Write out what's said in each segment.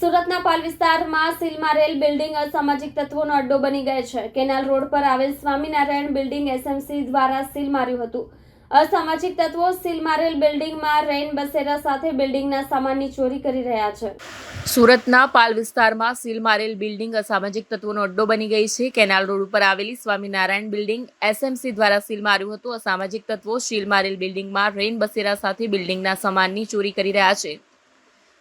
સુરતના પાલ વિસ્તારમાં seal મારેલ building અસામાજિક તત્વોનો અડ્ડો બની ગઈ છે। કેનાલ રોડ પર આવેલ સ્વામિનારાયણ બિલ્ડિંગ એસએમસી દ્વારા સીલ માર્યું હતું। અસામાજિક તત્વો સીલ મારેલ બિલ્ડિંગમાં રેન બસેરા સાથે બિલ્ડિંગના સામાનની ચોરી કરી રહ્યા છે। સુરતના પાલ વિસ્તારમાં સીલ મારેલ બિલ્ડિંગ અસામાજિક તત્વોનો અડ્ડો બની ગઈ છે। કેનાલ રોડ ઉપર આવેલી સ્વામિનારાયણ બિલ્ડિંગ એસએમસી દ્વારા સીલ માર્યું હતું। અસામાજિક તત્વો સીલ મારેલ બિલ્ડિંગમાં રેન બસેરા સાથે બિલ્ડિંગના સામાનની ચોરી કરી રહ્યા છે।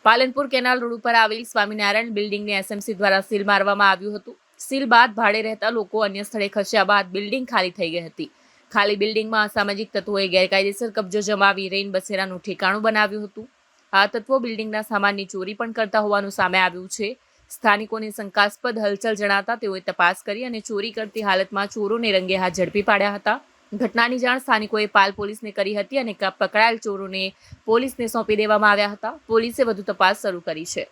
પાલનપુર કેનાલ રોડ ઉપર આવેલી સ્વામિનારાયણ બિલ્ડિંગને એસએમસી દ્વારા સીલ મારવામાં આવ્યું હતું। સીલ બાદ ભાડે રહેતા લોકો અન્ય સ્થળે ખસ્યા બાદ બિલ્ડિંગ ખાલી થઈ ગઈ હતી। ખાલી બિલ્ડિંગમાં અસામાજિક તત્વોએ ગેરકાયદેસર કબજો જમાવી રેન બસેરાનું ઠેકાણું બનાવ્યું હતું। આ તત્વો બિલ્ડિંગના સામાનની ચોરી પણ કરતા હોવાનું સામે આવ્યું છે। સ્થાનિકોને શંકાસ્પદ હલચલ જણાતા તેઓએ તપાસ કરી અને ચોરી કરતી હાલતમાં ચોરોને રંગે હાથ ઝડપી પાડ્યા હતા। ઘટનાની જાણ સ્થાનિકોએ પાલ પોલીસને કરી હતી અને પકડાયેલ ચોરોને પોલીસને સોંપી દેવામાં આવ્યા હતા। પોલીસે વધુ તપાસ શરૂ કરી છે।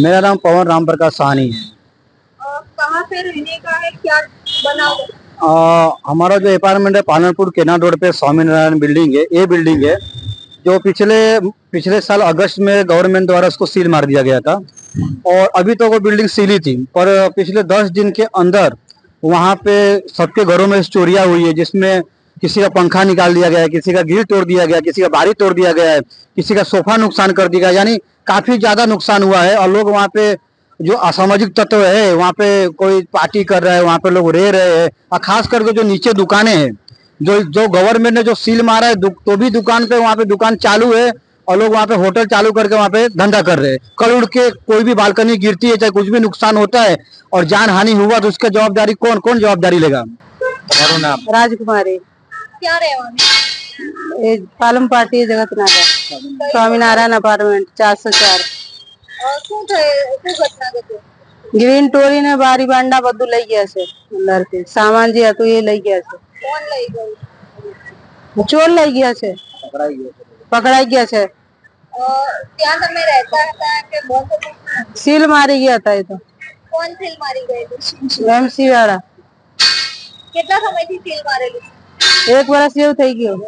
मेरा नाम पवन राम प्रकाश साहनी है। कहाँ पे रहने का है, क्या बना हुआ है? हमारा जो अपार्टमेंट है पालनपुर केनाल रोड पे स्वामीनारायण बिल्डिंग है। ये बिल्डिंग है जो पिछले साल अगस्त में गवर्नमेंट द्वारा उसको सील मार दिया गया था और अभी तो वो बिल्डिंग सील ही थी, पर पिछले 10 दिन के अंदर वहाँ पे सबके घरों में चोरियां हुई है, जिसमें किसी का पंखा निकाल दिया गया है, किसी का ग्रिल तोड़ दिया गया, किसी का बारी तोड़ दिया गया है, किसी का सोफा नुकसान कर दिया गया, यानी काफी ज्यादा नुकसान हुआ है। और लोग वहाँ पे जो असामाजिक तत्व है वहाँ पे कोई पार्टी कर रहा है, वहाँ पे लोग रह रहे हैं। और खास करके जो नीचे दुकानें हैं, जो गवर्नमेंट ने जो सील मारा है तो भी दुकान पे वहाँ पे दुकान चालू है और लोग वहाँ पे होटल चालू करके वहाँ पे धंधा कर रहे हैं। कल उड़ के कोई भी बालकनी गिरती है, चाहे कुछ भी नुकसान होता है और जान हानि हुआ तो उसका जवाबदारी कौन जवाबदारी लेगा? મારું નામ राजकुमारी, क्या रहवानी? ये पालम पार्टी जगत नारा, स्वामीनारायण अपार्टमेंट 404। શું ઘટના ઘટી? ગ્રીન ટોરી ને બારી બાંડા બધું લઈ ગયા છે। અંદર થી સામાન જે હતું એ લઈ ગયા છે। કોણ લઈ ગયું? ચોર લઈ ગયા છે, પકડાઈ ગયા છે। ત્યાં તમે રહેતા હતા કે બંધ હતું? સીલ મારી ગયા હતા। એ તો કોણ સીલ મારી ગયેલું? એમસી વાળા। કેટલા સમયથી સીલ મારેલું? 1 વર્ષ જેવું થઈ ગયું।